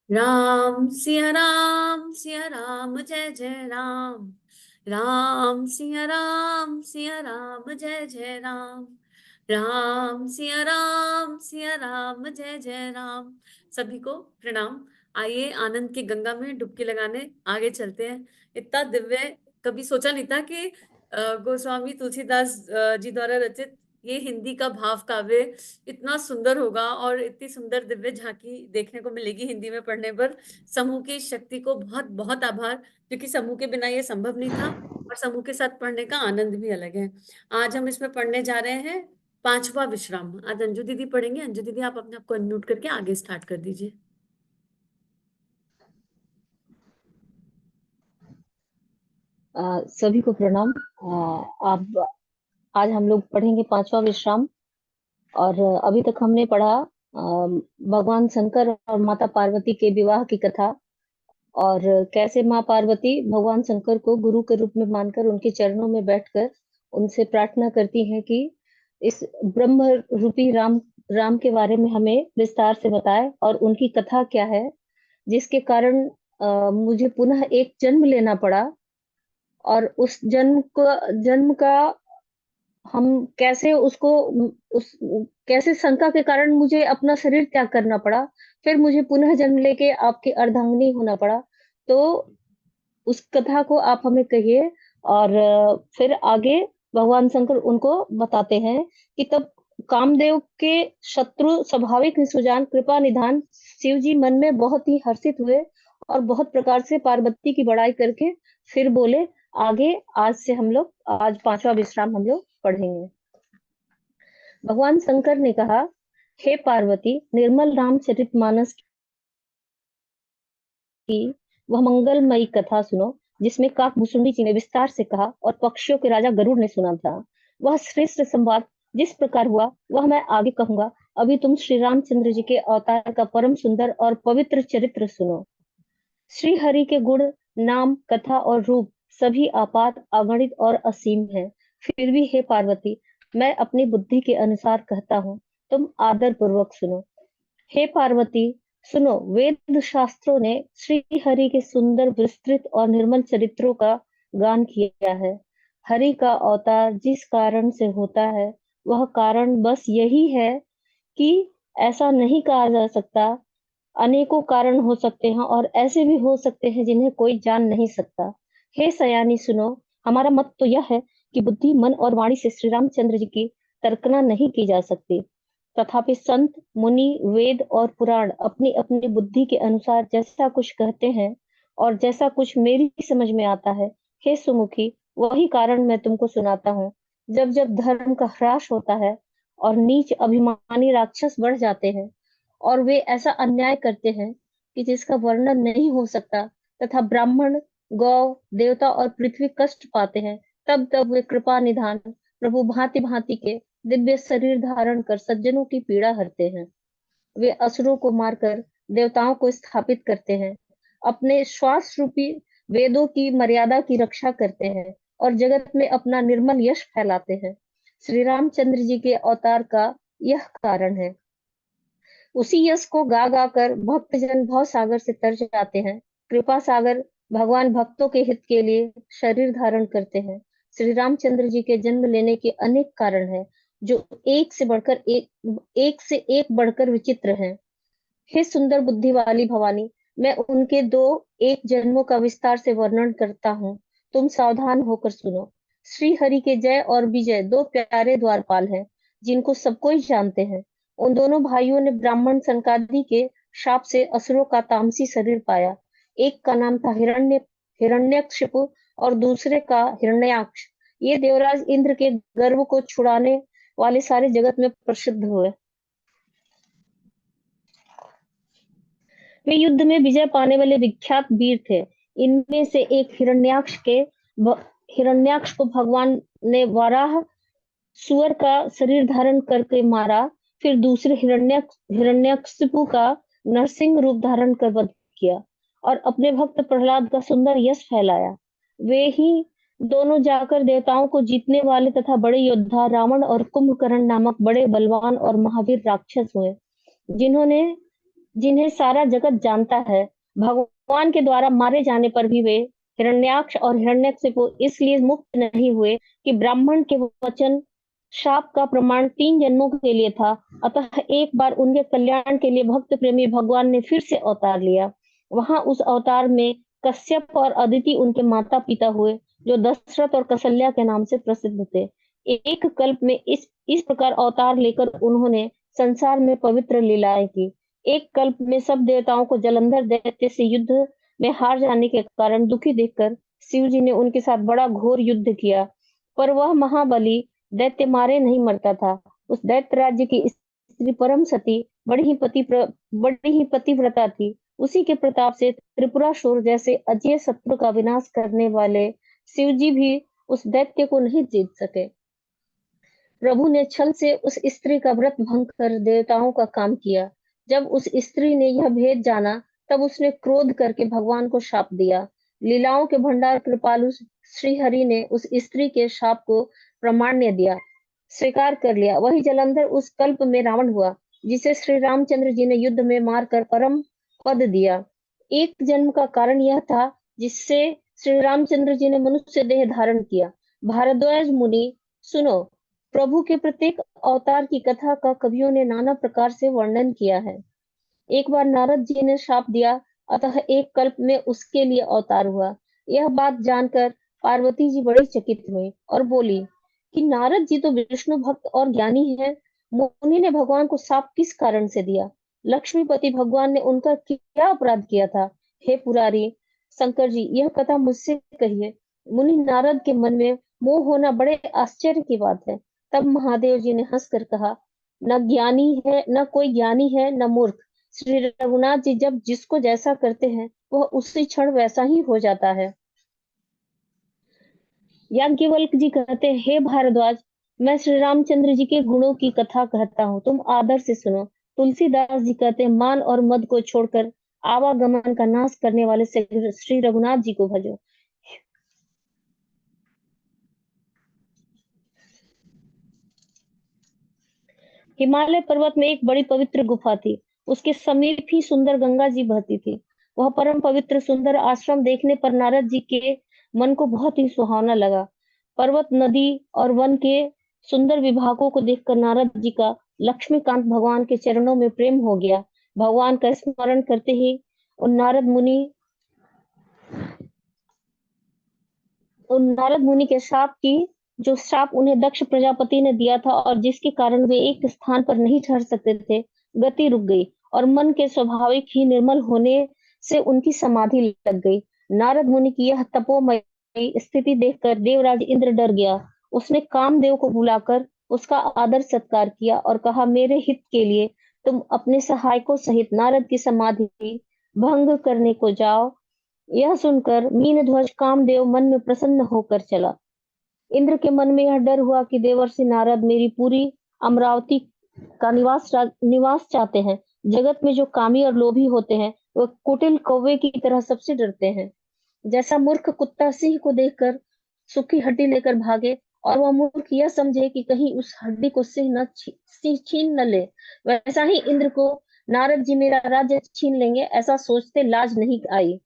राम सिया राम जय जय राम। सिया राम जय जय राम। सिया राम जय जय राम। सभी को प्रणाम। आइए आनंद की गंगा में डुबकी लगाने आगे चलते हैं। इतना दिव्य कभी सोचा नहीं था कि गोस्वामी तुलसीदास जी द्वारा रचित ये हिंदी का भाव काव्य इतना सुंदर होगा और इतनी सुंदर दिव्य झांकी देखने को मिलेगी हिंदी में पढ़ने पर। समूह की शक्ति को बहुत बहुत आभार, क्योंकि समूह के बिना ये संभव नहीं था और समूह के साथ पढ़ने का आनंद भी अलग है। आज हम इसमें पढ़ने जा रहे हैं पांचवा विश्राम। आज अंजू दीदी पढ़ेंगे। अंजू दीदी आप अपने आप को अनम्यूट करके आगे स्टार्ट कर दीजिए। सभी को प्रणाम। आप आज हम लोग पढ़ेंगे पांचवा विश्राम। और अभी तक हमने पढ़ा भगवान शंकर और माता पार्वती के विवाह की कथा, और कैसे माँ पार्वती भगवान शंकर को गुरु के रूप में मानकर उनके चरणों में बैठकर उनसे प्रार्थना करती हैं कि इस ब्रह्म रूपी राम के बारे में हमें विस्तार से बताए और उनकी कथा क्या है, जिसके कारण मुझे पुनः एक जन्म लेना पड़ा। और उस जन्म का हम कैसे उसको उस कैसे शंका के कारण मुझे अपना शरीर त्याग करना पड़ा, फिर मुझे पुनः जन्म लेके आपके अर्धांगिनी होना पड़ा। तो उस कथा को आप हमें कहिए। और फिर आगे भगवान शंकर उनको बताते हैं कि तब कामदेव के शत्रु स्वाभाविक निसुजान कृपा निधान शिव जी मन में बहुत ही हर्षित हुए और बहुत प्रकार से पार्वती की बड़ाई करके फिर बोले आगे। आज पांचवा विश्राम हम लोग पढ़ेंगे। भगवान शंकर ने कहा, हे पार्वती, निर्मल रामचरितमानस की वह मंगलमयी कथा सुनो, जिसमें काकभूषुंडी जी ने विस्तार से कहा और पक्षियों के राजा गरुड़ ने सुना था। वह श्रेष्ठ संवाद जिस प्रकार हुआ वह मैं आगे कहूंगा। अभी तुम श्री रामचंद्र जी के अवतार का परम सुंदर और पवित्र चरित्र सुनो। श्री हरि के गुण, नाम, कथा और रूप सभी आपात, अगणित और असीम है। फिर भी हे पार्वती, मैं अपनी बुद्धि के अनुसार कहता हूँ, तुम आदर पूर्वक सुनो। हे पार्वती, सुनो, वेद शास्त्रों ने श्री हरि के सुंदर, विस्तृत और निर्मल चरित्रों का गान किया है। हरि का अवतार जिस कारण से होता है, वह कारण बस यही है कि ऐसा नहीं कहा जा सकता। अनेकों कारण हो सकते हैं और ऐसे भी हो सकते हैं जिन्हें कोई जान नहीं सकता। हे सयानी, सुनो, हमारा मत तो यह है कि बुद्धि, मन और वाणी से श्री रामचंद्र जी की तर्कना नहीं की जा सकती। तथापि संत, मुनि, वेद और पुराण अपनी अपनी बुद्धि के अनुसार जैसा कुछ कहते हैं और जैसा कुछ मेरी समझ में आता है, हे सुमुखी, वही कारण मैं तुमको सुनाता हूँ। जब जब धर्म का ह्रास होता है और नीच अभिमानी राक्षस बढ़ जाते हैं और वे ऐसा अन्याय करते हैं कि जिसका वर्णन नहीं हो सकता, तथा ब्राह्मण, गौ, देवता और पृथ्वी कष्ट पाते हैं, तब तब वे कृपा निधान प्रभु भांति भांति के दिव्य शरीर धारण कर सज्जनों की पीड़ा हरते हैं। वे असुरों को मारकर देवताओं को स्थापित करते हैं, अपने श्वास रूपी वेदों की मर्यादा की रक्षा करते हैं और जगत में अपना निर्मल यश फैलाते हैं। श्री रामचंद्र जी के अवतार का यह कारण है। उसी यश को गा गा कर भक्तजन भव सागर से तर जाते हैं। कृपा सागर भगवान भक्तों के हित के लिए शरीर धारण करते हैं। श्री रामचंद्र जी के जन्म लेने के अनेक कारण हैं, जो एक से एक बढ़कर विचित्र हैं। हे सुंदर बुद्धि वाली भवानी, मैं उनके दो एक जन्मों का विस्तार से वर्णन करता हूँ। तुम सावधान होकर सुनो। श्री हरि के जय और विजय दो प्यारे द्वारपाल हैं, जिनको सब कोई जानते हैं। उन दोनों भाइयों ने ब्राह्मण सनकादि के शाप से असुरों का तामसी शरीर पाया। एक का नाम था हिरण्यकशिपु और दूसरे का हिरण्याक्ष। ये देवराज इंद्र के गर्व को छुड़ाने वाले सारे जगत में प्रसिद्ध हुए। वे युद्ध में विजय पाने वाले विख्यात वीर थे। इनमें से एक हिरण्याक्ष को भगवान ने वराह सुअर का शरीर धारण करके मारा। फिर दूसरे हिरण्यकशिपु का नरसिंह रूप धारण कर वध किया और अपने भक्त प्रहलाद का सुंदर यश फैलाया। वे ही दोनों जाकर देवताओं को जीतने वाले तथा बड़े योद्धा रावण और कुंभकर्ण नामक बड़े बलवान और महावीर राक्षस हुए, जिन्होंने जिन्हें सारा जगत जानता है। भगवान के द्वारा मारे जाने पर भी वे हिरण्याक्ष और हिरण्यकशिपु इसलिए मुक्त नहीं हुए कि ब्राह्मण के वचन शाप का प्रमाण 3 जन्मों के लिए था। अतः एक बार उनके कल्याण के लिए भक्त प्रेमी भगवान ने फिर से अवतार लिया। वहां उस अवतार में कश्यप और अदिति उनके माता पिता हुए, जो दशरथ और कौसल्या के नाम से प्रसिद्ध थे। एक कल्प में इस प्रकार अवतार लेकर उन्होंने संसार में पवित्र लीलाएं की। एक कल्प में सब देवताओं को जलंधर दैत्य से युद्ध में हार जाने के कारण दुखी देखकर शिव जी ने उनके साथ बड़ा घोर युद्ध किया, पर वह महाबली दैत्य मारे नहीं मरता था। उस दैत्य राज्य की स्त्री परम सती बड़ी ही पतिव्रता थी। उसी के प्रताप से त्रिपुरासुर जैसे अजय शत्रु का विनाश करने वाले शिव जी भी उस दैत्य को नहीं जीत सके। प्रभु ने छल से उस स्त्री का व्रत भंग कर देवताओं का काम किया। जब उस स्त्री ने यह भेद जाना, तब उसने क्रोध करके भगवान को शाप दिया। लीलाओं के भंडार कृपालु श्री हरि ने उस स्त्री के शाप को प्रमाण्य दिया, स्वीकार कर लिया। वही जलंधर उस कल्प में रावण हुआ, जिसे श्री रामचंद्र जी ने युद्ध में मारकर परम पद दिया। एक जन्म का कारण यह था जिससे श्री रामचंद्र जी ने मनुष्य देह धारण किया। भारद्वाज मुनि, सुनो, प्रभु के प्रत्येक अवतार की कथा का कवियों ने नाना प्रकार से वर्णन किया है। एक बार नारद जी ने शाप दिया, अतः एक कल्प में उसके लिए अवतार हुआ। यह बात जानकर पार्वती जी बड़ी चकित हुई और बोली कि नारद जी तो विष्णु भक्त और ज्ञानी हैं, मुनि ने भगवान को शाप किस कारण से दिया? लक्ष्मीपति भगवान ने उनका क्या अपराध किया था? हे पुरारी शंकर जी, यह कथा मुझसे कहिए। मुनि नारद के मन में मोह होना बड़े आश्चर्य की बात है। तब महादेव जी ने हंसकर कहा, न कोई ज्ञानी है न मूर्ख। श्री रघुनाथ जी जब जिसको जैसा करते हैं, वह उसी क्षण वैसा ही हो जाता है। याज्ञवल्क्य जी कहते हैं, हे भारद्वाज, मैं श्री रामचंद्र जी के गुणों की कथा कहता हूँ, तुम आदर से सुनो। तुलसीदास जी कहते हैं, मान और मद को छोड़कर आवागमन का नाश करने वाले श्री रघुनाथ जी को भजो। हिमालय पर्वत में एक बड़ी पवित्र गुफा थी। उसके समीप ही सुंदर गंगा जी बहती थी। वह परम पवित्र सुंदर आश्रम देखने पर नारद जी के मन को बहुत ही सुहावना लगा। पर्वत, नदी और वन के सुंदर विभागों को देखकर नारद जी का लक्ष्मीकांत भगवान के चरणों में प्रेम हो गया। भगवान का स्मरण करते ही उन नारद मुनि के जो श्राप उन्हें दक्ष प्रजापति ने दिया था और जिसके कारण वे एक स्थान पर नहीं ठहर सकते थे, गति रुक गई और मन के स्वाभाविक ही निर्मल होने से उनकी समाधि लग गई। नारद मुनि की यह तपोमय स्थिति देखकर देवराज इंद्र डर गया। उसने कामदेव को बुलाकर उसका आदर सत्कार किया और कहा, मेरे हित के लिए तुम अपने सहायकों सहित नारद की समाधि भंग करने को जाओ। यह सुनकर मीनध्वज कामदेव मन में प्रसन्न होकर चला। इंद्र के मन में यह डर हुआ कि देवर्षि नारद मेरी पूरी अमरावती का निवास चाहते हैं। जगत में जो कामी और लोभी होते हैं, वह कुटिल कौवे की तरह सबसे डरते हैं। जैसा मूर्ख कुत्ता सिंह को देखकर सूखी हड्डी लेकर भागे और वह मूर्ख यह समझे कि कहीं उस हड्डी को सिंह छीन न ले, वैसा ही इंद्र को नारद जी मेरा राज्य छीन लेंगे ऐसा सोचते लाज नहीं आई।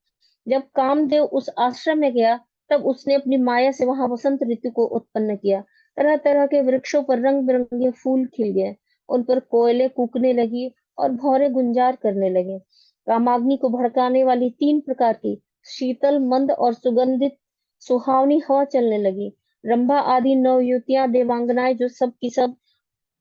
जब कामदेव उस आश्रम में गया, तब उसने अपनी माया से वहां वसंत ऋतु को उत्पन्न किया। तरह तरह के वृक्षों पर रंग बिरंगे फूल खिल गए, उन पर कोयले कूकने लगी और भौरे गुंजार करने लगे। कामाग्नि को भड़काने वाली 3 प्रकार की शीतल, मंद और सुगंधित सुहावनी हवा चलने लगी। रंभा आदि 9 युवतियां देवांगनाएं जो सब की सब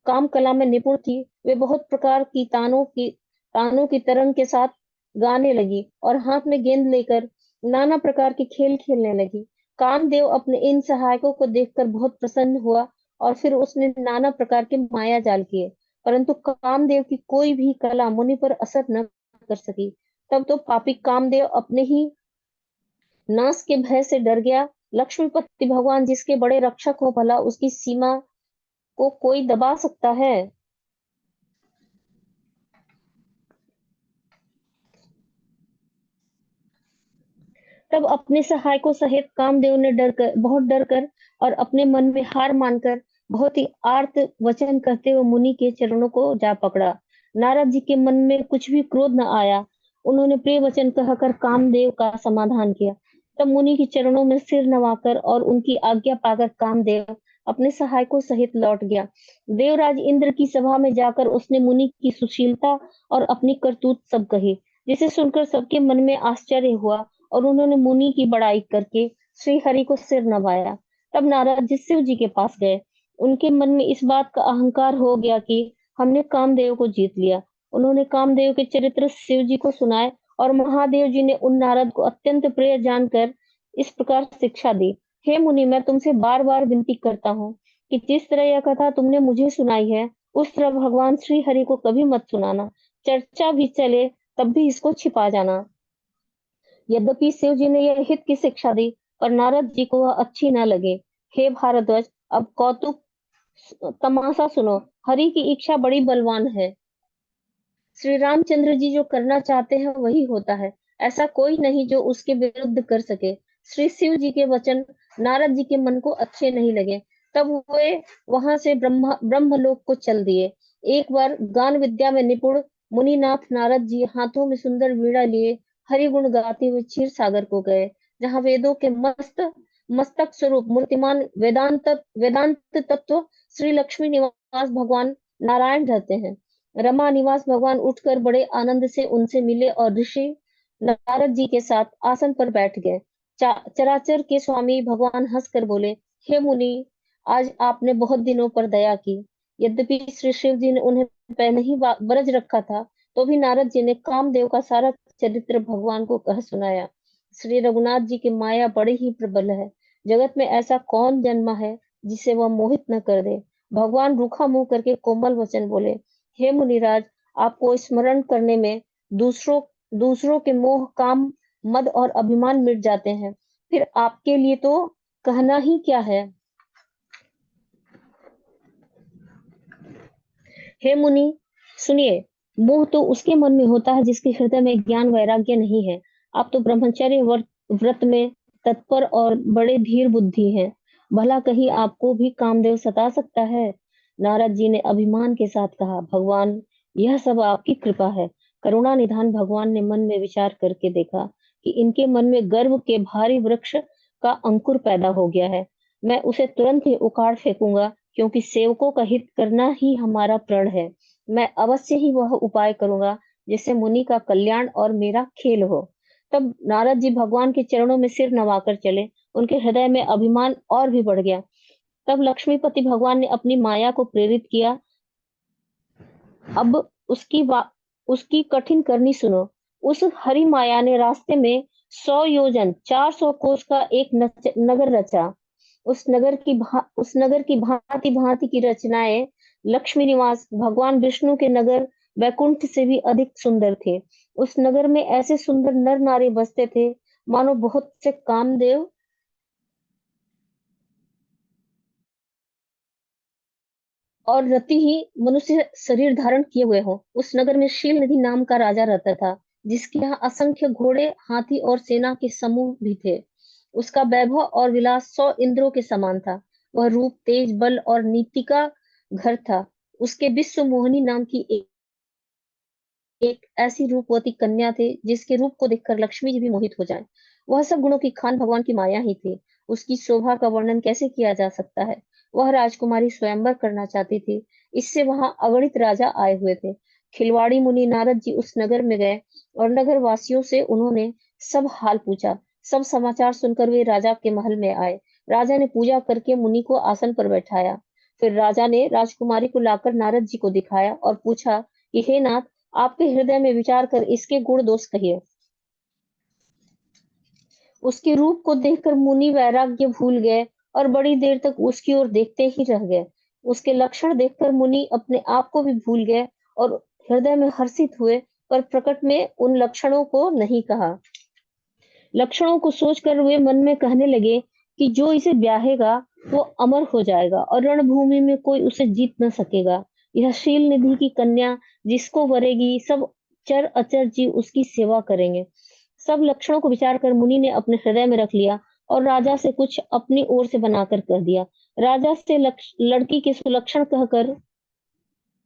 काम कला में निपुण थी, वे बहुत प्रकार की तानों की तरंग के साथ गाने लगी और हाथ में गेंद लेकर नाना प्रकार के खेल खेलने लगी। कामदेव अपने इन सहायकों को देखकर बहुत प्रसन्न हुआ और फिर उसने नाना प्रकार के माया जाल किए, परंतु कामदेव की कोई भी कला मुनि पर असर न कर सकी। तब तो पापी कामदेव अपने ही नाश के भय से डर गया। लक्ष्मीपति भगवान जिसके बड़े रक्षक हो, भला उसकी सीमा को कोई दबा सकता है? तब अपने सहायकों सहित कामदेव ने बहुत डर कर और अपने मन में हार मानकर बहुत ही आर्त वचन कहते हुए मुनि के चरणों को जा पकड़ा। नारद जी के मन में कुछ भी क्रोध न आया। उन्होंने प्रिय वचन कहकर कामदेव का समाधान किया। तब मुनि के चरणों में सिर नवाकर और उनकी आज्ञा पाकर कामदेव अपने सहायकों सहित लौट गया। देवराज इंद्र की सभा में जाकर उसने मुनि की सुशीलता और अपनी करतूत सब कही, जिसे सुनकर सबके मन में आश्चर्य हुआ और उन्होंने मुनि की बड़ाई करके श्री हरि को सिर नवाया। तब नारद जी शिव जी के पास गए। उनके मन में इस बात का अहंकार हो गया कि हमने कामदेव को जीत लिया। उन्होंने कामदेव के चरित्र शिव जी को सुनाए और महादेव जी ने उन नारद को अत्यंत प्रिय जानकर इस प्रकार शिक्षा दी। हे मुनि, मैं तुमसे बार बार विनती करता हूँ कि जिस तरह यह कथा तुमने मुझे सुनाई है, उस तरह भगवान श्री हरि को कभी मत सुनाना। चर्चा भी चले तब भी इसको छिपा जाना। यद्यपि शिव जी ने यह हित की शिक्षा दी, पर नारद जी को वह अच्छी न लगे। हे भारद्वाज, अब कौतुक तमाशा सुनो। हरि की इच्छा बड़ी बलवान है। श्री रामचंद्र जी जो करना चाहते हैं वही होता है। ऐसा कोई नहीं जो उसके विरुद्ध कर सके। श्री शिव जी के वचन नारद जी के मन को अच्छे नहीं लगे। तब वे वहां से ब्रह्मलोक को चल दिए। एक बार गान विद्या में निपुण मुनिनाथ नारद जी हाथों में सुंदर वीणा लिए हरि गुण गाते हुए क्षीर सागर को गए, जहाँ वेदों के मस्तक स्वरूप मूर्तिमान वेदांत तत्व श्री लक्ष्मी निवास भगवान नारायण रहते हैं। रमा निवास भगवान उठकर बड़े आनंद से उनसे मिले और ऋषि नारद जी के साथ आसन पर बैठ गए। चराचर के स्वामी भगवान हंसकर बोले, हे मुनि, आज आपने बहुत दिनों पर दया की। यद्यपि श्री शिव जी ने उन्हें पहले ही वरज रखा था, तो भी नारद जी ने कामदेव का सारा चरित्र भगवान को कह सुनाया। श्री रघुनाथ जी की माया बड़ी ही प्रबल है। जगत में ऐसा कौन जन्मा है जिसे वह मोहित न कर दे। भगवान रूखा मुंह करके कोमल वचन बोले, हे मुनिराज, आपको स्मरण करने में दूसरों दूसरों के मोह, काम, मद और अभिमान मिट जाते हैं। फिर आपके लिए तो कहना ही क्या है। हे मुनि, सुनिए। मोह तो उसके मन में होता है जिसके हृदय में ज्ञान वैराग्य नहीं है। आप तो ब्रह्मचर्य व्रत में तत्पर और बड़े धीर बुद्धि हैं। भला कहीं आपको भी कामदेव सता सकता है? नारद जी ने अभिमान के साथ कहा, भगवान, यह सब आपकी कृपा है। करुणा निधान भगवान ने मन में विचार करके देखा कि इनके मन में गर्व के भारी वृक्ष का अंकुर पैदा हो गया है। मैं उसे तुरंत ही उखाड़ फेंकूंगा, क्योंकि सेवकों का हित करना ही हमारा प्रण है। मैं अवश्य ही वह उपाय करूंगा जिससे मुनि का कल्याण और मेरा खेल हो। तब नारद जी भगवान के चरणों में सिर नवाकर चले। उनके हृदय में अभिमान और भी बढ़ गया। तब लक्ष्मीपति भगवान ने अपनी माया को प्रेरित किया। अब उसकी कठिन करनी सुनो। उस हरि माया ने रास्ते में 100 योजन 400 कोस का एक नगर रचा। उस नगर की भांति भांति की रचनाएं लक्ष्मी निवास भगवान विष्णु के नगर वैकुंठ से भी अधिक सुंदर थे। उस नगर में ऐसे सुंदर नर नारी बसते थे, मानो बहुत से कामदेव और रति ही मनुष्य शरीर धारण किए हुए हो। उस नगर में शील निधि नाम का राजा रहता था, जिसके यहाँ असंख्य घोड़े, हाथी और सेना के समूह भी थे। उसका वैभव और विलास 100 इंद्रों के समान था। वह रूप, तेज, बल और नीति का घर था। उसके विश्व मोहिनी नाम की एक ऐसी रूपवती कन्या थी, जिसके रूप को देखकर लक्ष्मी जी भी मोहित हो जाए। वह सब गुणों की खान भगवान की माया ही थी। उसकी शोभा का वर्णन कैसे किया जा सकता है। वह राजकुमारी स्वयंवर करना चाहती थी। इससे वहां अगणित राजा आए हुए थे। खिलवाड़ी मुनि नारद जी उस नगर में गए और नगर वासियों से उन्होंने सब हाल पूछा। सब समाचार सुनकर वे राजा के महल में आए। राजा ने पूजा करके मुनि को आसन पर बैठाया। फिर राजा ने राजकुमारी को लाकर नारद जी को दिखाया और पूछा कि हे नाथ, आपके हृदय में विचार कर इसके गुण दोष कहिए। उसके रूप को देखकर मुनि वैराग्य भूल गए और बड़ी देर तक उसकी ओर देखते ही रह गए। उसके लक्षण देखकर मुनि अपने आप को भी भूल गए और हृदय में हर्षित हुए, पर प्रकट में उन लक्षणों को नहीं कहा। लक्षणों को सोचकर वे मन में कहने लगे कि जो इसे ब्याहेगा वो अमर हो जाएगा और रणभूमि में कोई उसे जीत न सकेगा। यह शील निधि की कन्या जिसको वरेगी, सब चर अचर जीव उसकी सेवा करेंगे। सब लक्षणों को विचार कर मुनि ने अपने हृदय में रख लिया और राजा से कुछ अपनी ओर से बनाकर कह दिया। राजा से लड़की के सुलक्षण कहकर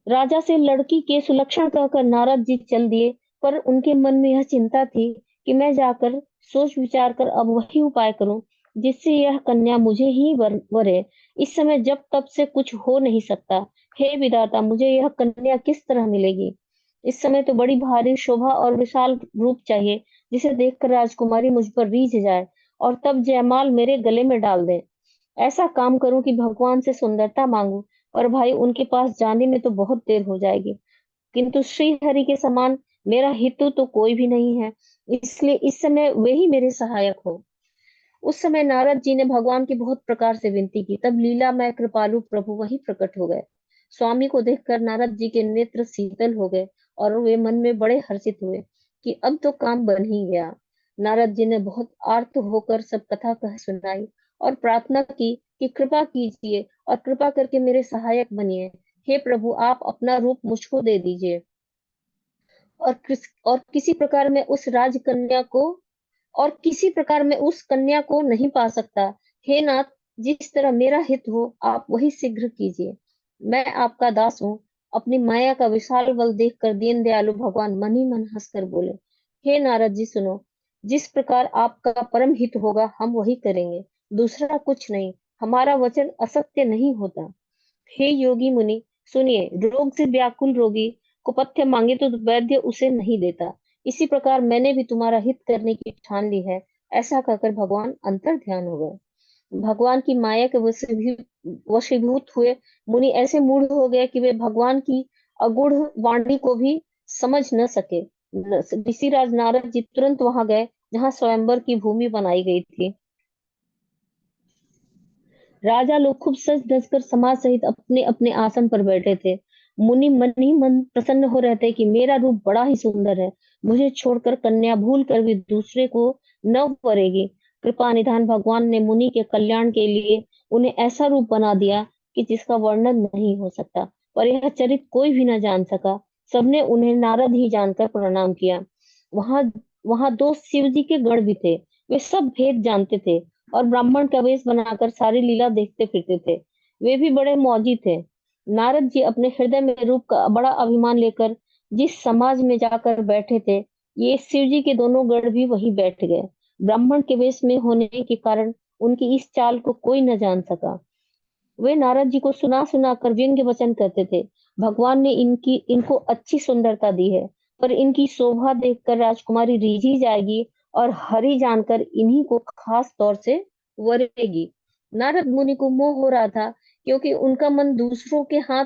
राजा से लड़की के सुलक्षण कहकर नारद जी चल दिए, पर उनके मन में यह चिंता थी कि मैं जाकर सोच विचार कर अब वही उपाय करूं जिससे यह कन्या मुझे ही वरे। इस समय जब तब से कुछ हो नहीं सकता। हे विधाता, मुझे यह कन्या किस तरह मिलेगी? इस समय तो बड़ी भारी शोभा और विशाल रूप चाहिए, जिसे देखकर राजकुमारी मुझ पर रीझ जाए और तब जयमाल मेरे गले में डाल दे। ऐसा काम करूं कि भगवान से सुंदरता मांगू, और भाई उनके पास जाने में तो बहुत देर हो जाएगी, किंतु श्री हरि के समान मेरा हितु तो कोई भी नहीं है, इसलिए इस समय वे ही मेरे सहायक हो। उस समय नारद जी ने भगवान की बहुत प्रकार से विनती की, तब लीला में कृपालु प्रभु वही प्रकट हो गए। स्वामी को देखकर नारद जी के नेत्र शीतल हो गए और वे मन में बड़े हर्षित हुए कि अब तो काम बन ही गया। नारद जी ने बहुत आर्त होकर सब कथा कह सुनाई और प्रार्थना की कि कृपा कीजिए और कृपा करके मेरे सहायक बनिए। हे प्रभु, आप अपना रूप मुझको दे दीजिए और किसी प्रकार मैं उस राजकन्या को और किसी प्रकार मैं उस कन्या को नहीं पा सकता। हे नाथ, जिस तरह मेरा हित हो आप वही शीघ्र कीजिए। मैं आपका दास हूँ। अपनी माया का विशाल बल देखकर दीन दयालु भगवान मन ही मन हंसकर बोले, हे नारद जी सुनो, जिस प्रकार आपका परम हित होगा हम वही करेंगे, दूसरा कुछ नहीं। हमारा वचन असत्य नहीं होता। हे योगी मुनि, सुनिए, रोग से व्याकुल रोगी को पथ्य मांगे तो वैद्य उसे नहीं देता। इसी प्रकार मैंने भी तुम्हारा हित करने की ठान ली है। ऐसा कहकर भगवान अंतर ध्यान हो गए। भगवान की माया के वशीभूत हुए मुनि ऐसे मूढ़ हो गए कि वे भगवान की अगूढ़ वाणी को भी समझ न सके। ऋषिराज नारद जी तुरंत वहां गए जहाँ स्वयंवर की भूमि बनाई गई थी। राजा लोग खूब सज धज कर समाज सहित अपने अपने आसन पर बैठे थे। मुनि मन ही मन प्रसन्न हो रहे थे कि मेरा रूप बड़ा ही सुंदर है, मुझे छोड़कर कन्या भूल कर भी दूसरे को न वरेगी। कृपा निधान भगवान ने मुनि के कल्याण के लिए उन्हें ऐसा रूप बना दिया कि जिसका वर्णन नहीं हो सकता, पर यह चरित्र कोई भी न जान सका। सबने उन्हें नारद ही जानकर प्रणाम किया। वहां वहां दो शिव जी के गण भी थे। वे सब भेद जानते थे और ब्राह्मण का वेश बनाकर सारी लीला देखते फिरते थे। वे भी बड़े मौजी थे। नारद जी अपने हृदय में रूप का बड़ा अभिमान लेकर जिस समाज में जाकर बैठे थे, ये शिव जी के दोनों गण भी वही बैठ गए। ब्राह्मण के वेश में होने के कारण उनकी इस चाल को कोई न जान सका। वे नारद जी को सुना सुना कर व्यंग्य वचन करते थे। भगवान ने इनको अच्छी सुंदरता दी है, पर इनकी शोभा देखकर राजकुमारी रीझी जाएगी और हरि जानकर इन्हीं को खास तौर से वरेगी। नारद मुनि को मोह हो रहा था, क्योंकि उनका मन दूसरों के हाथ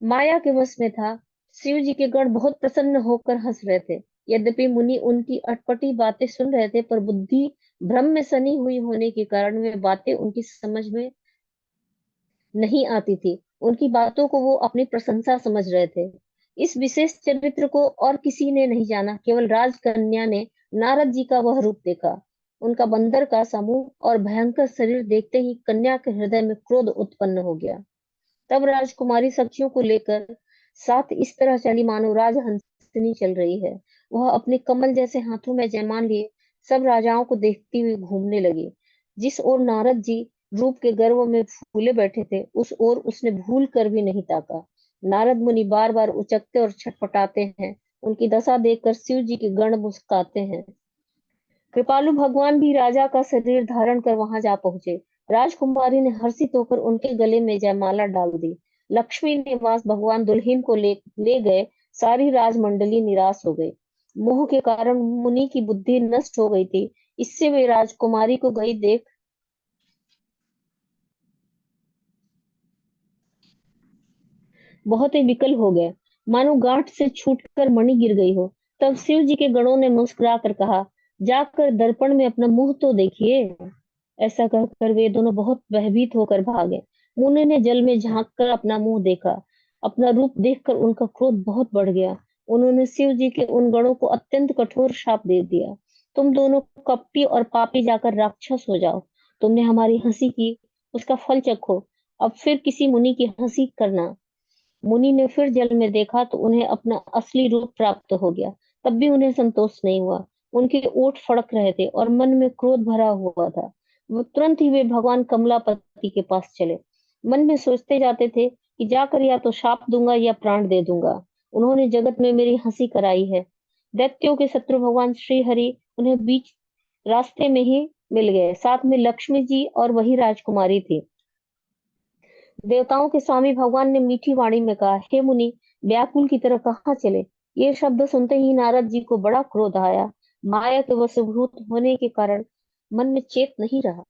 माया के वश में था। शिव जी के गण बहुत प्रसन्न होकर हंस रहे थे। यद्यपि मुनि उनकी अटपटी बातें सुन रहे थे, पर बुद्धि भ्रम में सनी हुई होने के कारण वे बातें उनकी समझ में नहीं आती थी। उनकी बातों को वो अपनी प्रशंसा समझ रहे थे। इस विशेष चरित्र को और किसी ने नहीं जाना, केवल राजकन्या ने नारद जी का वह रूप देखा। उनका बंदर का समूह और भयंकर शरीर देखते ही कन्या के हृदय में क्रोध उत्पन्न हो गया। तब राजकुमारी सखियों को लेकर साथ इस तरह चली मानो राजहंसिनी चल रही है। वह अपने कमल जैसे हाथों में जयमान लिए सब राजाओं को देखती हुई घूमने लगी। जिस ओर नारद जी रूप के गर्व में फूले बैठे थे, उस ओर उसने भूल कर भी नहीं ताका। नारद मुनि बार बार उचकते और छटपटाते हैं। उनकी दशा देखकर शिव जी के गण मुस्काते हैं। कृपालु भगवान भी राजा का शरीर धारण कर वहां जा पहुंचे। राजकुमारी ने हर्षित होकर उनके गले में जयमाला डाल दी। लक्ष्मी निवास भगवान दुल्हन को ले गए। सारी राजमंडली निराश हो गई। मोह के कारण मुनि की बुद्धि नष्ट हो गई थी। इससे वे राजकुमारी को गई देख बहुत ही विकल हो गए, मानो गांठ से छूटकर मणि गिर गई हो। तब शिव जी के गणों ने मुस्कुरा कर कहा, जाकर दर्पण में अपना मुंह तो देखिए। ऐसा कहकर वे दोनों बहुत भयभीत होकर भागे। मुनि ने जल में झांक कर अपना मुंह देखा। अपना रूप देखकर उनका क्रोध बहुत बढ़ गया। उन्होंने शिव जी के उन गणों को अत्यंत कठोर शाप दे दिया। तुम दोनों कपटी और पापी जाकर राक्षस हो जाओ। तुमने हमारी हंसी की, उसका फल चखो। अब फिर किसी मुनि की हंसी करना। मुनि ने फिर जल में देखा तो उन्हें अपना असली रूप प्राप्त हो गया। तब भी उन्हें संतोष नहीं हुआ। उनके ओठ फड़क रहे थे और मन में क्रोध भरा हुआ था। वो तुरंत ही वे भगवान कमलापति के पास चले। मन में सोचते जाते थे, कि जाकर या तो शाप दूंगा या प्राण दे दूंगा। उन्होंने जगत में मेरी हंसी कराई है। दैत्यों के शत्रु भगवान श्री हरि उन्हें बीच रास्ते में ही मिल गए। साथ में लक्ष्मी जी और वही राजकुमारी थी। देवताओं के स्वामी भगवान ने मीठी वाणी में कहा, हे मुनि, व्याकुल की तरह कहाँ चले? ये शब्द सुनते ही नारद जी को बड़ा क्रोध आया। माया के वशीभूत होने के कारण मन में चेत नहीं रहा।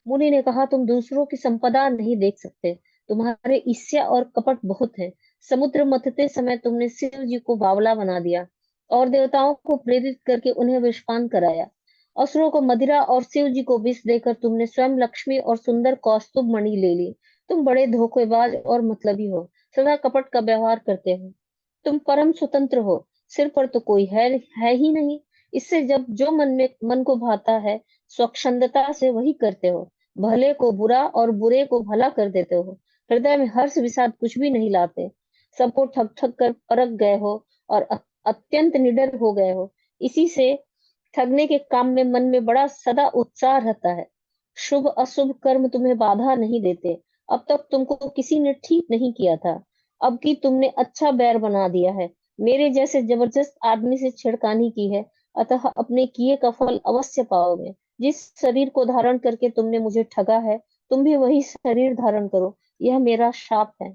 मुनि ने कहा, तुम दूसरों की संपदा नहीं देख सकते। तुम्हारे ईर्ष्या और कपट बहुत है। समुद्र मथते समय तुमने शिव जी को बावला बना दिया और देवताओं को प्रेरित करके उन्हें विषपान कराया। असुरों को मदिरा और शिव जी को विष देकर तुमने स्वयं लक्ष्मी और सुंदर कौस्तुभ मणि ले ली। तुम बड़े धोखेबाज और मतलबी हो, सदा कपट का व्यवहार करते हो। तुम परम स्वतंत्र हो, सिर पर तो कोई है ही नहीं। इससे जब जो मन को भाता है, स्वच्छंदता से वही करते हो। भले को बुरा और बुरे को भला कर देते हो। हृदय में हर्ष विषाद कुछ भी नहीं लाते। सबको ठग ठग कर परख गए हो और अत्यंत निडर हो गए हो। इसी से ठगने के काम में मन में बड़ा सदा उत्साह रहता है। शुभ अशुभ कर्म तुम्हें बाधा नहीं देते। अब तक तुमको किसी ने ठीक नहीं किया था, अब की तुमने अच्छा बैर बना दिया है। मेरे जैसे जबरदस्त आदमी से छेड़खानी की है, अतः अपने किए का फल अवश्य पाओगे। जिस शरीर को धारण करके तुमने मुझे ठगा है, तुम भी वही शरीर धारण करो। यह मेरा शाप है।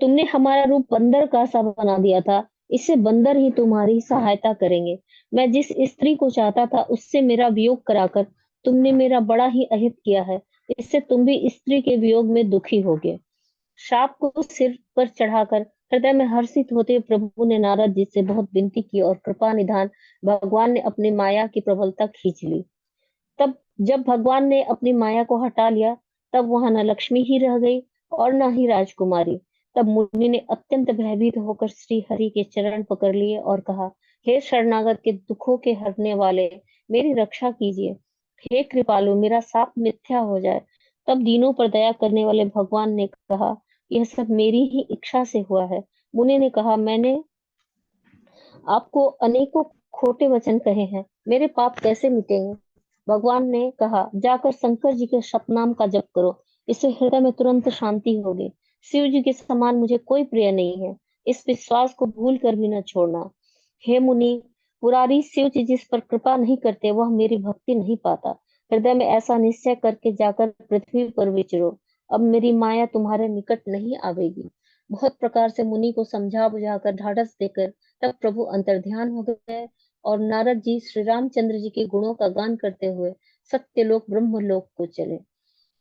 तुमने हमारा रूप बंदर का सा बना दिया था, इससे बंदर ही तुम्हारी सहायता करेंगे। मैं जिस स्त्री को चाहता था उससे मेरा वियोग कराकर तुमने मेरा बड़ा ही अहित किया है। इससे तुम भी स्त्री के वियोग में दुखी होगे। शाप को सिर पर चढ़ाकर हृदय में हर्षित होते प्रभु ने नारद जी से बहुत विनती की और कृपा निधान भगवान ने अपनी माया की प्रबलता खींच ली। तब जब भगवान ने अपनी माया को हटा लिया, तब वहां न लक्ष्मी ही रह गई और न ही राजकुमारी। तब मुनि ने अत्यंत भयभीत होकर श्री हरि के चरण पकड़ लिए और कहा, हे शरणागत के दुखों के हरने वाले, मेरी रक्षा कीजिए। हे कृपालु, मेरा शाप मिथ्या हो जाए। तब दीनों पर दया करने वाले भगवान ने कहा, यह सब मेरी ही इच्छा से हुआ है। मुनि ने कहा, मैंने आपको अनेकों खोटे वचन कहे हैं, मेरे पाप कैसे मिटेंगे? भगवान ने कहा, जाकर शंकर जी के सतनाम का जप करो, इससे हृदय में तुरंत शांति होगी। शिव जी के समान मुझे कोई प्रिय नहीं है, इस विश्वास को भूल कर भी न छोड़ना। हे मुनि, पुरारी शिव जी जिस पर कृपा नहीं करते वह मेरी भक्ति नहीं पाता। हृदय में ऐसा निश्चय करके जाकर पृथ्वी पर विचरो। अब मेरी माया तुम्हारे निकट नहीं आवेगी। बहुत प्रकार से मुनि को समझा बुझाकर ढाढ़स देकर तब प्रभु अंतर्ध्यान हो गए और नारद जी श्री रामचंद्र जी के गुणों का गान करते हुए सत्यलोक ब्रह्मलोक को चले।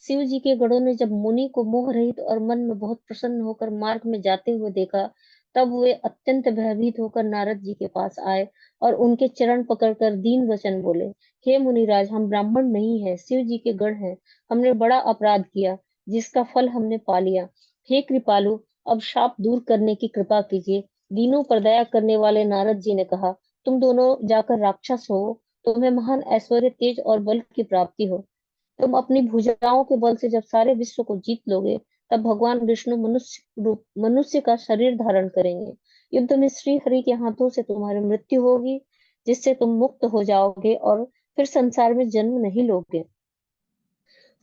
शिव जी के गणों ने जब मुनि को मोह रहित और मन में बहुत प्रसन्न होकर मार्ग में जाते हुए देखा, तब वे अत्यंत भयभीत होकर नारद जी के पास आए और उनके चरण पकड़कर दीन वचन बोले, हे मुनिराज, हम ब्राह्मण नहीं है, शिव जी के गण हैं। हमने बड़ा अपराध किया, जिसका फल हमने पा लिया। हे कृपालु, अब शाप दूर करने की कृपा कीजिए। दीनों पर दया करने वाले नारद जी ने कहा, तुम दोनों जाकर राक्षस हो, तुम्हें महान ऐश्वर्य, तेज और बल की प्राप्ति हो। तुम अपनी भुजाओं के बल से जब सारे विश्व को जीत लोगे, तब भगवान विष्णु मनुष्य का शरीर धारण करेंगे। युद्ध में श्री हरि के हाथों से तुम्हारी मृत्यु होगी, जिससे तुम मुक्त हो जाओगे और फिर संसार में जन्म नहीं लोगे।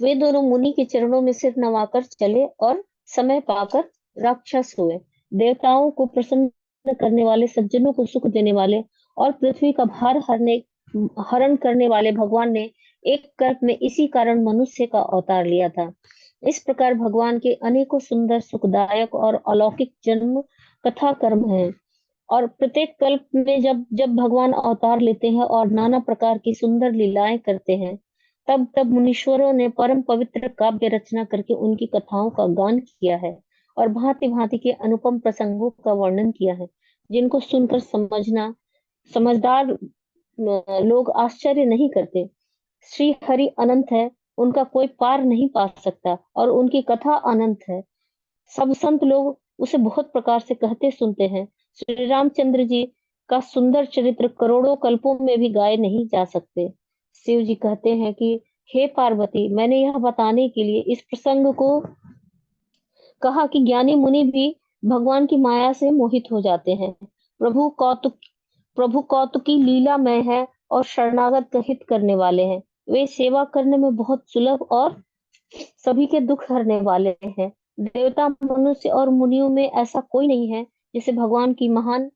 वे दोनों मुनि के चरणों में सिर नवाकर चले और समय पाकर राक्षस हुए। देवताओं को प्रसन्न करने वाले, सज्जनों को सुख देने वाले और पृथ्वी का भार हरण करने वाले भगवान ने एक कल्प में इसी कारण मनुष्य का अवतार लिया था। इस प्रकार भगवान के अनेकों सुंदर, सुखदायक और अलौकिक जन्म कथा कर्म है। और प्रत्येक कल्प में जब जब भगवान अवतार लेते हैं और नाना प्रकार की सुंदर लीलाएं करते हैं, तब तब मुनीश्वरों ने परम पवित्र काव्य रचना करके उनकी कथाओं का गान किया है और भांति भांति के अनुपम प्रसंगों का वर्णन किया है, जिनको सुनकर समझदार लोग आश्चर्य नहीं करते। श्री हरि अनंत है, उनका कोई पार नहीं पा सकता और उनकी कथा अनंत है। सब संत लोग उसे बहुत प्रकार से कहते सुनते हैं। श्री रामचंद्र जी का सुंदर चरित्र करोड़ों कल्पों में भी गाए नहीं जा सकते। शिव जी कहते हैं कि हे पार्वती, मैंने यह बताने के लिए इस प्रसंग को कहा कि ज्ञानी मुनि भी भगवान की माया से मोहित हो जाते हैं। प्रभु कौतुकी लीलामय है और शरणागत का हित करने वाले हैं। वे सेवा करने में बहुत सुलभ और सभी के दुख हरने वाले हैं। देवता, मनुष्य और मुनियों में ऐसा कोई नहीं है जिसे भगवान की महान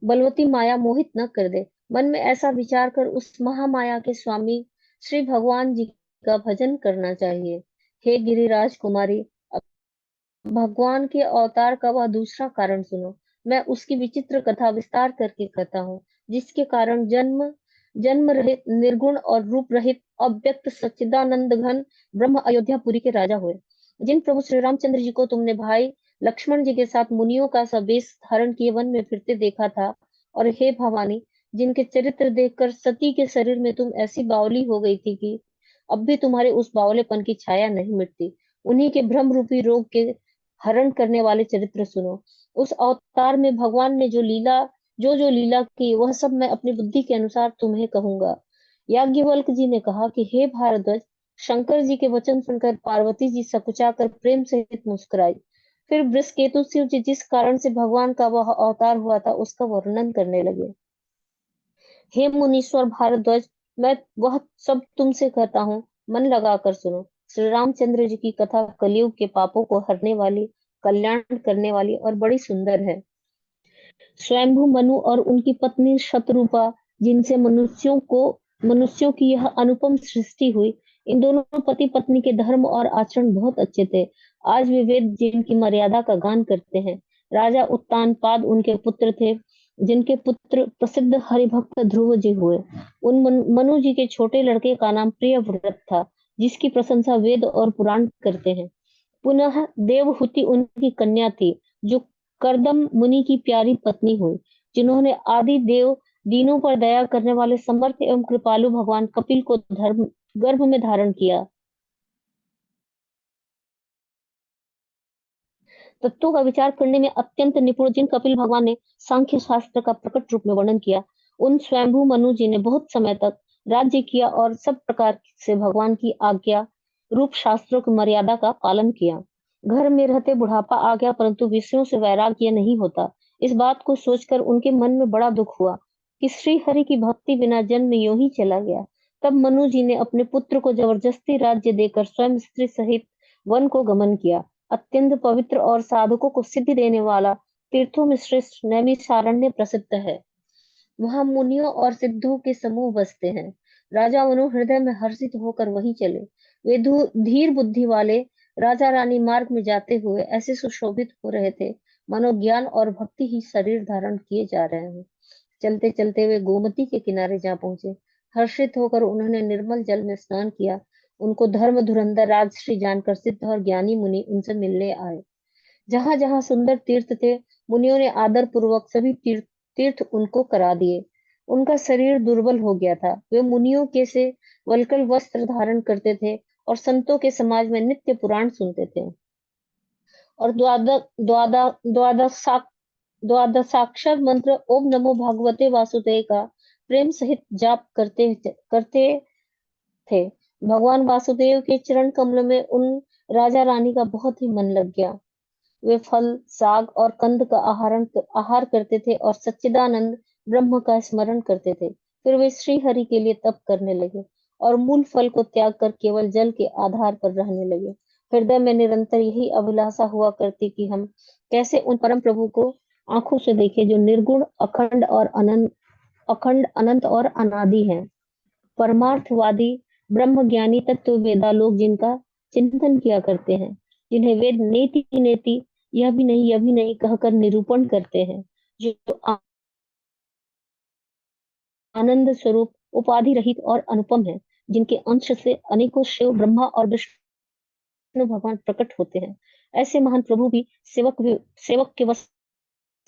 बलवती माया मोहित न कर दे। मन में ऐसा विचार कर उस महामाया के स्वामी श्री भगवान जी का भजन करना चाहिए। हे गिरिराज कुमारी, अब भगवान के अवतार का वह दूसरा कारण सुनो। मैं उसकी विचित्र कथा विस्तार करके कहता हूँ, जिसके कारण जन्म जन्म रहित, निर्गुण और रूप रहित, अव्यक्त सच्चिदानंद घन ब्रह्म अयोध्यापुरी के राजा हुए। जिन प्रभु श्री रामचंद्र जी को तुमने भाई लक्ष्मण जी के साथ मुनियों का सा वेश धारण किए वन में फिरते देखा था, और हे भवानी, जिनके चरित्र देखकर सती के शरीर में तुम ऐसी बावली हो गई थी कि अब भी तुम्हारे उस बावलेपन की छाया नहीं मिटती, उन्हीं के भ्रम रूपी रोग के हरण करने वाले चरित्र सुनो। उस अवतार में भगवान ने जो लीला की, वह सब मैं अपनी बुद्धि के अनुसार तुम्हें कहूंगा। याज्ञवल्क जी ने कहा कि हे भारद्वाज, शंकर जी के वचन सुनकर पार्वती जी सकुचाकर प्रेम सहित मुस्कुराई। फिर वृषकेतु शिव जी जिस कारण से भगवान का वह अवतार हुआ था, उसका वर्णन करने लगे। हे मुनीश्वर भारद्वाज, मैं वह सब तुमसे कहता हूँ, मन लगाकर सुनो। श्री रामचंद्र जी की कथा कलयुग के पापों को हरने वाली, कल्याण करने वाली और बड़ी सुंदर है। स्वयंभू मनु और उनकी पत्नी शतरूपा, जिनसे मनुष्यों की यह अनुपम सृष्टि हुई, इन दोनों पति पत्नी के धर्म और आचरण बहुत अच्छे थे। आज वे वेद जिनकी मर्यादा का गान करते हैं। राजा उत्तानपाद उनके पुत्र थे, जिनके पुत्र प्रसिद्ध हरिभक्त ध्रुव जी हुए। मनु जी के छोटे लड़के का नाम प्रियव्रत था, जिसकी प्रशंसा वेद और पुराण करते हैं। पुनः देवहूति उनकी कन्या थी, जो करदम मुनि की प्यारी पत्नी हुई, जिन्होंने आदि देव दीनों पर दया करने वाले समर्थ एवं कृपालु भगवान कपिल को धर्म गर्भ में धारण किया। तत्वों का विचार करने में अत्यंत निपुण जिन कपिल भगवान ने सांख्य शास्त्र का प्रकट रूप में वर्णन किया, उन स्वयंभू मनु जी ने बहुत समय तक राज्य किया और सब प्रकार से भगवान की आज्ञा रूप शास्त्रों की मर्यादा का पालन किया। घर में रहते बुढ़ापा आ गया, परंतु विषयों से वैराग्य नहीं होता। इस बात को सोचकर उनके मन में बड़ा दुख हुआ कि श्री हरि की भक्ति बिना जन्म यूं ही चला गया। तब मनु जी ने अपने पुत्र को जबरदस्ती राज्य देकर स्वयं स्त्री सहित वन को गमन किया। अत्यंत पवित्र और साधकों को सिद्धि देने वाला तीर्थों में श्रेष्ठ नैमिषारण्य प्रसिद्ध है। वहां मुनियों और सिद्धों के समूह बसते हैं। राजा मनु हृदय में हर्षित होकर वहीं चले। वे धीर बुद्धि वाले राजा रानी मार्ग में जाते हुए ऐसे सुशोभित हो रहे थे, मानो ज्ञान और भक्ति ही शरीर धारण किए जा रहे हैं। चलते चलते वे गोमती के किनारे जा पहुंचे। हर्षित होकर उन्होंने निर्मल जल में स्नान किया। उनको धर्म धुरंधर राजश्री जानकर सिद्ध और ज्ञानी मुनि उनसे मिलने आए। जहां जहां सुंदर तीर्थ थे, मुनियों ने आदर पूर्वक सभी तीर्थ उनको करा दिए। उनका शरीर दुर्बल हो गया था। वे मुनियों के से वल्कल वस्त्र धारण करते थे और संतों के समाज में नित्य पुराण सुनते थे, और द्वादशाक्षर मंत्र ओम नमो भगवते वासुदेव का प्रेम सहित जाप करते थे। भगवान वासुदेव के चरण कमल में उन राजा रानी का बहुत ही मन लग गया। वे फल, साग और कंद का आहार करते थे और सच्चिदानंद ब्रह्म का स्मरण करते थे। फिर वे श्री हरि के लिए तप करने लगे और मूल फल को त्याग कर केवल जल के आधार पर रहने लगे। हृदय में निरंतर यही अभिलाषा हुआ करती कि हम कैसे उन परम प्रभु को आंखों से देखें, जो निर्गुण, अखंड, अनंत और अनादि हैं। परमार्थवादी ब्रह्म ज्ञानी तत्व वेदा लोग जिनका चिंतन किया करते हैं, जिन्हें वेद नेति नेति यह भी नहीं कहकर निरूपण करते हैं, जो आनंद स्वरूप, उपाधि रहित और अनुपम है, जिनके अंश से अनेकों शिव, ब्रह्मा और विष्णु भगवान प्रकट होते हैं। ऐसे महान प्रभु भी सेवक के वश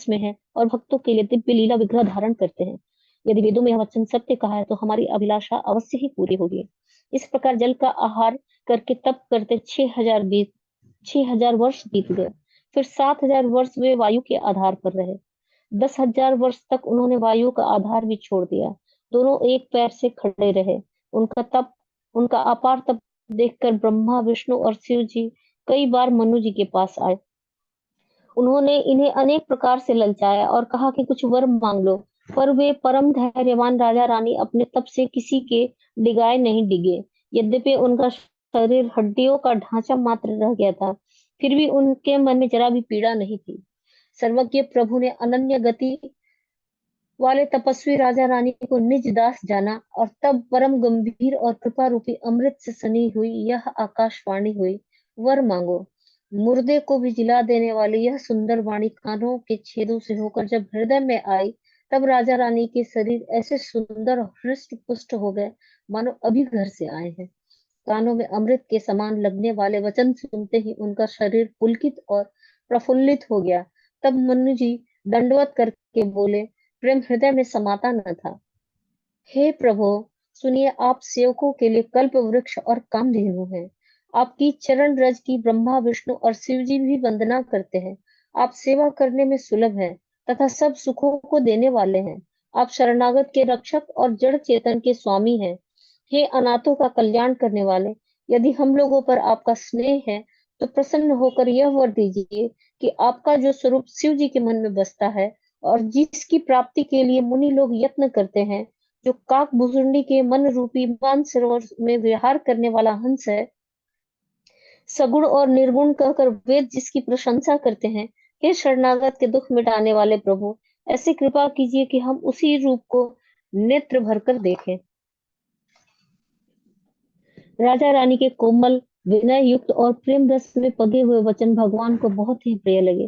में है और भक्तों के लिए दिव्य लीला विग्रह धारण करते हैं। यदि वेदों में यह वचन सत्य कहा है, तो हमारी अभिलाषा अवश्य ही पूरी होगी। इस प्रकार जल का आहार करके तप करते 6,000 वर्ष बीत गए। फिर 7,000 वर्ष वे वायु के आधार पर रहे। 10,000 वर्ष तक उन्होंने वायु का आधार भी छोड़ दिया। दोनों एक पैर से खड़े रहे। उनका अपार तप देखकर ब्रह्मा, विष्णु और शिव जी कई बार मनु जी के पास आए। उन्होंने इन्हें अनेक प्रकार से ललचाया और कहा कि कुछ वर मांग लो, पर वे परम धैर्यवान राजा रानी अपने तप से किसी के डिगाए नहीं डिगे। यद्यपि उनका शरीर हड्डियों का ढांचा मात्र रह गया था, फिर भी उनके मन में जरा भी पीड़ा नहीं थी। सर्वज्ञ प्रभु ने अनन्य गति वाले तपस्वी राजा रानी को निज दास जाना और तब परम गंभीर और कृपा रूपी अमृत से सनी हुई यह आकाशवाणी हुई, वर मांगो। मुर्दे को भी जिला देने वाली यह सुंदर वाणी कानों के छेदों से होकर जब हृदय में आई, तब राजा रानी के शरीर ऐसे सुंदर और हृष्ट पुष्ट हो गए मानो अभी घर से आए हैं। कानों में अमृत के समान लगने वाले वचन सुनते ही उनका शरीर पुलकित और प्रफुल्लित हो गया। तब मनु जी दंडवत करके बोले, प्रेम हृदय में समाता न था। हे प्रभु, सुनिए, आप सेवकों के लिए कल्प वृक्ष और कामधेनु हैं। आपकी चरण रज की ब्रह्मा विष्णु और शिव जी भी वंदना करते हैं। आप सेवा करने में सुलभ हैं तथा सब सुखों को देने वाले हैं। आप शरणागत के रक्षक और जड़ चेतन के स्वामी हैं। हे अनाथों का कल्याण करने वाले, यदि हम लोगों पर आपका स्नेह है तो प्रसन्न होकर यह वर दीजिए कि आपका जो स्वरूप शिव जी के मन में बसता है और जिसकी प्राप्ति के लिए मुनि लोग यत्न करते हैं, जो काक भुसुंडी के मन रूपी मानसरोवर में विहार करने वाला हंस है, सगुण और निर्गुण कहकर वेद जिसकी प्रशंसा करते हैं, हे शरणागत के दुख मिटाने वाले प्रभु, ऐसी कृपा कीजिए कि हम उसी रूप को नेत्र भरकर देखें। राजा रानी के कोमल, विनय युक्त और प्रेम रस में पगे हुए वचन भगवान को बहुत ही प्रिय लगे।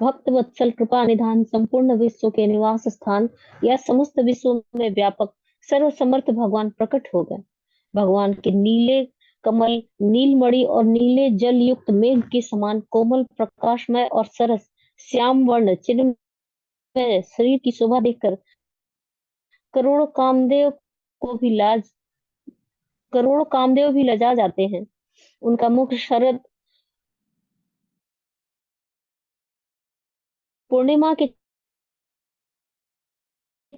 भक्त वत्सल कृपा निधान संपूर्ण विश्व के निवास स्थान या समस्त विश्व में व्यापक सर्वसमर्थ भगवान प्रकट हो गए। भगवान के नीले कमल, नीलमणि और नीले जल युक्त मेघ के समान कोमल, प्रकाशमय और सरस श्याम वर्ण चिन्मय शरीर की शोभा देखकर करोड़ों कामदेव को भी लाज करोड़ों कामदेव भी लजा जाते हैं। उनका मुख शरद पूर्णिमा के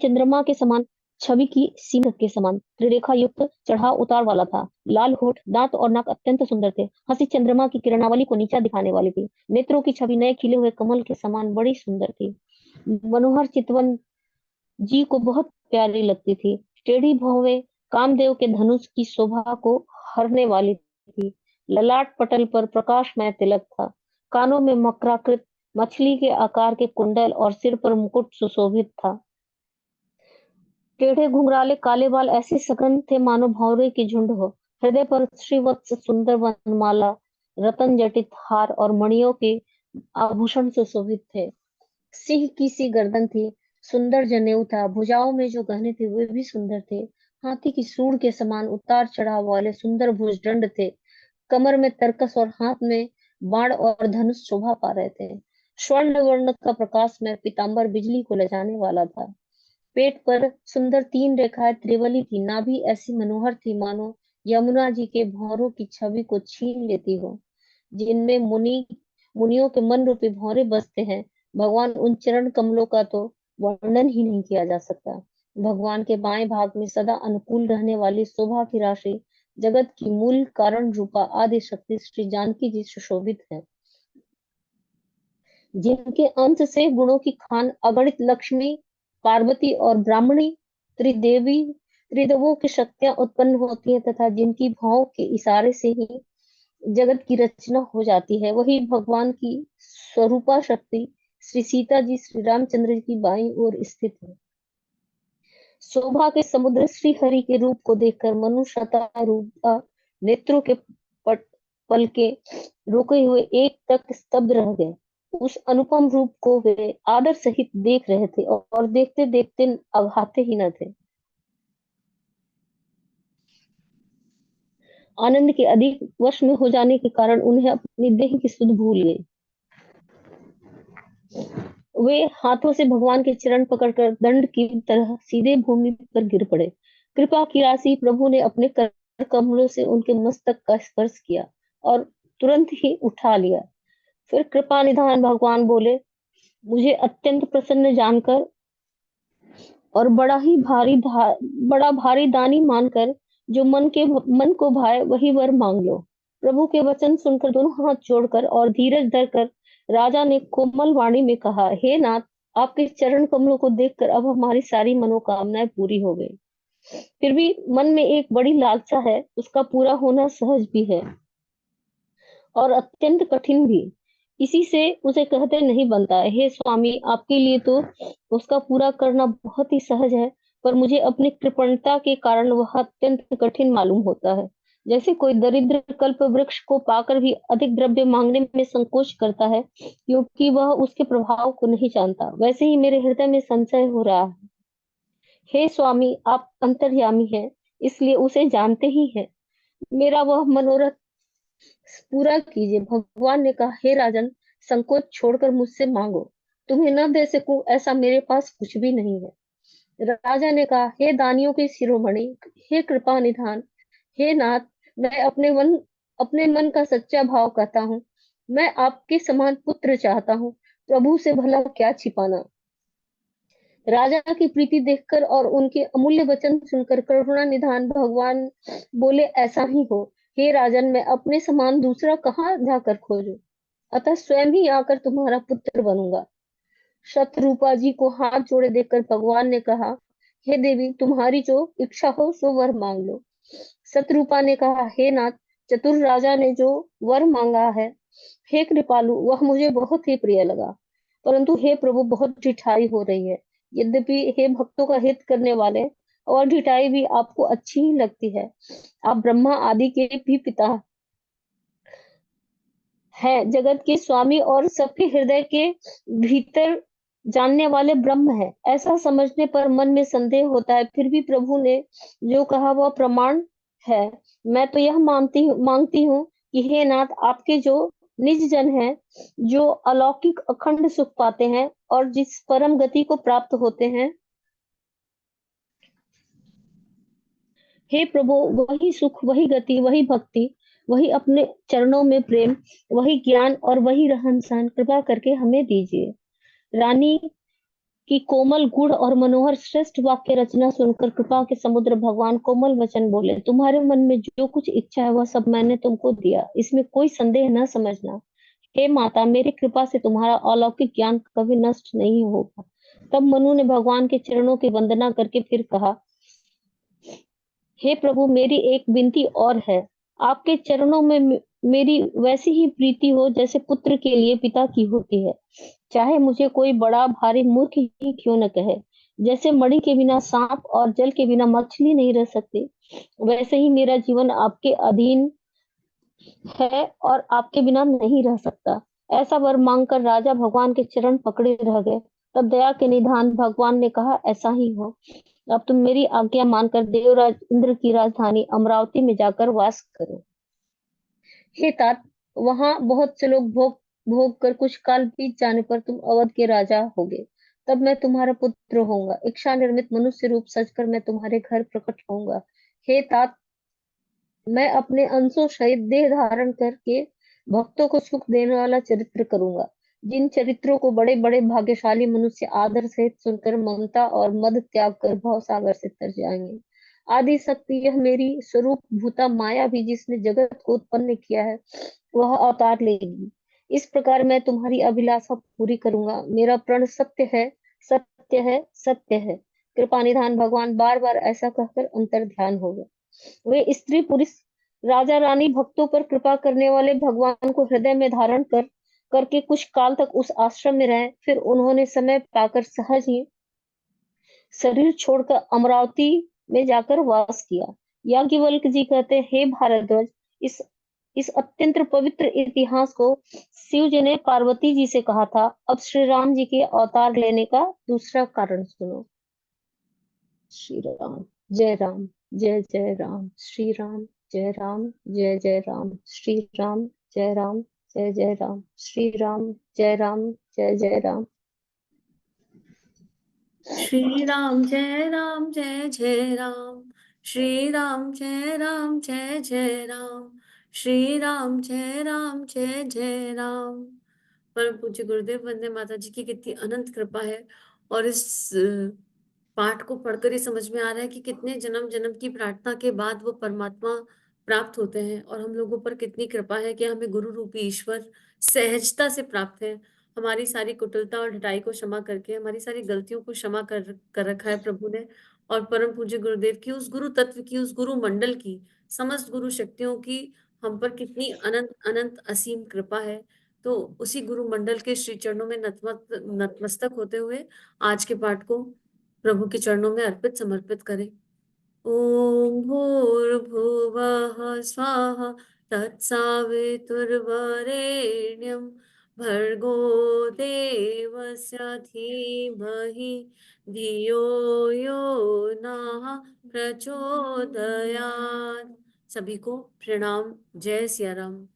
चंद्रमा के समान, छवि की सींग के समान त्रिरेखा युक्त चढ़ाव उतार वाला था। लाल होठ, दांत और नाक अत्यंत सुंदर थे। हंसी चंद्रमा की किरणावली को नीचा दिखाने वाली थी। नेत्रों की छवि नए खिले हुए कमल के समान बड़ी सुंदर थी। मनोहर चितवन जी को बहुत प्यारी लगती थी। टेढ़ी भौवें कामदेव के धनुष की शोभा को हरने वाली थी। ललाट पटल पर प्रकाशमय तिलक था। कानों में मकराकृत मछली के आकार के कुंडल और सिर पर मुकुट सुशोभित था। टेढ़े घुंघराले काले बाल ऐसे सघन थे मानो भौरे के झुंड हो। हृदय पर श्रीवत्स सुंदर वनमाला, रतन जटित हार और मणियों के आभूषण सुशोभित थे। सिंह की सी गर्दन थी, सुंदर जनेऊ था। भुजाओं में जो गहने थे वे भी सुंदर थे। हाथी की सूंड के समान उतार चढ़ाव वाले सुंदर भुजदंड थे। कमर में तरकस और हाथ में बाण और धनुष शोभा पा रहे थे। स्वर्ण वर्ण का प्रकाश में पीतांबर बिजली को ले जाने वाला था। पेट पर सुंदर 3 रेखाएं त्रिवली थी। नाभि ऐसी मनोहर थी मानो यमुना जी के भौरों की छवि को छीन लेती हो, जिनमें मुनियों के मन रूपी भौरे बसते हैं। भगवान उन चरण कमलों का तो वर्णन ही नहीं किया जा सकता। भगवान के बाएं भाग में सदा अनुकूल रहने वाली शोभा की राशि, जगत की मूल कारण रूपा आदि शक्ति श्री जानकी जी सुशोभित है, जिनके अंश से गुणों की खान अगणित लक्ष्मी, पार्वती और ब्राह्मणी त्रिदेवी त्रिदेवों की शक्तियां उत्पन्न होती हैं तथा जिनकी भाव के इशारे से ही जगत की रचना हो जाती है, वही भगवान की स्वरूपा शक्ति श्री सीता जी श्री रामचंद्र जी की बाईं ओर स्थित है। शोभा के समुद्र श्री हरि के रूप को देखकर मनुष्यता रूपा नेत्रों के पट पल के रुके हुए एक तक स्तब्ध रह गए। उस अनुपम रूप को वे आदर सहित देख रहे थे और देखते देखते अघाते ही न थे। आनंद के अधिक वश में हो जाने के कारण उन्हें अपनी देह की सुध भूल गई। वे हाथों से भगवान के चरण पकड़कर दंड की तरह सीधे भूमि पर गिर पड़े। कृपा की राशि प्रभु ने अपने कर कमलों से उनके मस्तक का स्पर्श किया और तुरंत ही उठा लिया। फिर कृपा निधान भगवान बोले, मुझे अत्यंत प्रसन्न जानकर और बड़ा भारी दानी मानकर जो मन को भाए वही वर मांग लो। प्रभु के वचन सुनकर दोनों हाथ जोड़कर और धीरज धरकर राजा ने कोमल वाणी में कहा, हे नाथ, आपके चरण कमलों को देखकर अब हमारी सारी मनोकामनाएं पूरी हो गई। फिर भी मन में एक बड़ी लालसा है, उसका पूरा होना सहज भी है और अत्यंत कठिन भी। इसी से उसे कहते नहीं बनता है। हे स्वामी, आपके लिए तो उसका पूरा करना बहुत ही सहज है, पर मुझे अपनी कृपणता के कारण वह अत्यंत कठिन मालूम होता है। जैसे कोई दरिद्र कल्प वृक्ष को पाकर भी अधिक द्रव्य मांगने में संकोच करता है, क्योंकि वह उसके प्रभाव को नहीं जानता, वैसे ही मेरे हृदय में संशय हो रहा है। हे स्वामी, आप अंतर्यामी हैं, इसलिए उसे जानते ही हैं। मेरा वह मनोरथ पूरा कीजिए। भगवान ने कहा, हे राजन, संकोच छोड़कर मुझसे मांगो। तुम्हें न दे सकूं ऐसा मेरे पास कुछ भी नहीं है। राजा ने कहा, हे दानियों के शिरोमणि, हे कृपा निधान, हे नाथ, मैं अपने मन का सच्चा भाव कहता हूँ। मैं आपके समान पुत्र चाहता हूँ। प्रभु से भला क्या छिपाना। राजा की प्रीति देखकर और उनके अमूल्य वचन सुनकर करुणा निधान भगवान बोले, ऐसा ही हो। हे राजन, मैं अपने समान दूसरा कहाँ जाकर खोजूं? अतः स्वयं ही आकर तुम्हारा पुत्र बनूंगा। शतरूपा जी को हाथ जोड़े देखकर भगवान ने कहा, हे देवी, तुम्हारी जो इच्छा हो सो वर मांग लो। शतरूपा ने कहा, हे नाथ, चतुर राजा ने जो वर मांगा है, हे कृपालु, वह मुझे बहुत ही प्रिय लगा। परंतु हे प्रभु, बहुत ढिठाई हो रही है। यद्यपि हे भक्तों का हित करने वाले, और ढिठाई भी आपको अच्छी ही लगती है। आप ब्रह्मा आदि के भी पिता है, जगत के स्वामी और सबके हृदय के भीतर जानने वाले ब्रह्म है। ऐसा समझने पर मन में संदेह होता है, फिर भी प्रभु ने जो कहा वह प्रमाण है। मैं तो यह मांगती हूँ कि हे नाथ, आपके जो निज जन हैं, जो अलौकिक अखंड सुख पाते हैं और जिस परम गति को प्राप्त होते हैं, हे प्रभु, वही सुख, वही गति, वही भक्ति, वही अपने चरणों में प्रेम, वही ज्ञान और वही रहन सहन कृपा करके हमें दीजिए। रानी की कोमल गुण और मनोहर श्रेष्ठ वाक्य रचना सुनकर कृपा के समुद्र भगवान कोमल वचन बोले, तुम्हारे मन में जो कुछ इच्छा है वह सब मैंने तुमको दिया, इसमें कोई संदेह न समझना। हे माता, मेरी कृपा से तुम्हारा अलौकिक ज्ञान कभी नष्ट नहीं होगा। तब मनु ने भगवान के चरणों की वंदना करके फिर कहा, हे प्रभु, मेरी एक विनती और है। आपके चरणों में मेरी वैसी ही प्रीति हो जैसे पुत्र के लिए पिता की होती है। चाहे मुझे कोई बड़ा भारी मूर्ख ही क्यों न कहे। जैसे मणि के बिना सांप और जल के बिना मछली नहीं रह सकती, वैसे ही मेरा जीवन आपके अधीन है और आपके बिना नहीं रह सकता। ऐसा वर मांगकर राजा भगवान के चरण पकड़े रह गए। तब दया के निधान भगवान ने कहा, ऐसा ही हो। अब तुम मेरी आज्ञा मानकर देवराज इंद्र की राजधानी अमरावती में जाकर वास करो। हे तात, वहां बहुत से लोग भोग भोग कर कुछ काल बीत जाने पर तुम अवध के राजा होगे। तब मैं तुम्हारा पुत्र होऊंगा। इच्छा निर्मित मनुष्य रूप सजकर मैं तुम्हारे घर प्रकट होऊंगा। हे तात, मैं अपने अंशों सहित देह धारण करके भक्तों को सुख देने वाला चरित्र करूंगा। जिन चरित्रों को बड़े बड़े भाग्यशाली मनुष्य आदर सहित सुनकर ममता और मद त्याग कर भव सागर से तर जाएंगे। आदि शक्ति, यह मेरी स्वरूप भूता माया भी जिसने जगत को उत्पन्न किया है, वह अवतार लेगी। इस प्रकार मैं तुम्हारी अभिलाषा पूरी करूंगा। मेरा प्रण सत्य है, सत्य है, सत्य है। कृपा निधान भगवान बार बार ऐसा कहकर अंतर ध्यान हो गए। वे स्त्री पुरुष, राजा रानी, भक्तों पर कृपा करने वाले भगवान को हृदय में धारण करके कुछ काल तक उस आश्रम में रहे। फिर उन्होंने समय पाकर सहज ही शरीर छोड़कर अमरावती में जाकर वास किया। याज्ञवल्क्य जी कहते हैं, हे भारद्वाज, इस इस अत्यंत पवित्र इतिहास को शिव जी ने पार्वती जी से कहा था। अब श्री राम जी के अवतार लेने का दूसरा कारण सुनो। श्री राम, जय राम, जय जय राम, श्री राम, जय राम, जय जय राम, श्री राम, जय राम, जय जय राम, श्री राम, जय राम, जय जय राम। श्री राम जय राम जय जय राम, श्री राम जय राम जय जय राम, श्री राम जय राम जय जय राम। परम पूज्य गुरुदेव वंदे माता जी की कितनी अनंत कृपा है। और इस पाठ को पढ़कर ही समझ में आ रहा है कि कितने जन्म जन्म की प्रार्थना के बाद वो परमात्मा प्राप्त होते हैं, और हम लोगों पर कितनी कृपा है कि हमें गुरु रूपी ईश्वर सहजता से प्राप्त है। हमारी सारी कुटिलता और ढिठाई को क्षमा करके हमारी सारी गलतियों को क्षमा कर कर रखा है प्रभु ने। और परम पूज्य गुरुदेव की, उस गुरु तत्व की, उस गुरु मंडल की, समस्त गुरु शक्तियों की हम पर कितनी अनंत अनंत असीम कृपा है। तो उसी गुरु मंडल के श्री चरणों में नतमस्तक होते हुए आज के पाठ को प्रभु के चरणों में अर्पित समर्पित करें। ॐ भूर्भुवः स्वः तत्सवितुर्वरेण्यं भर्गो देवस्य धीमहि धियो यो नः प्रचोदयात्। सभी को प्रणाम। जय सिया राम।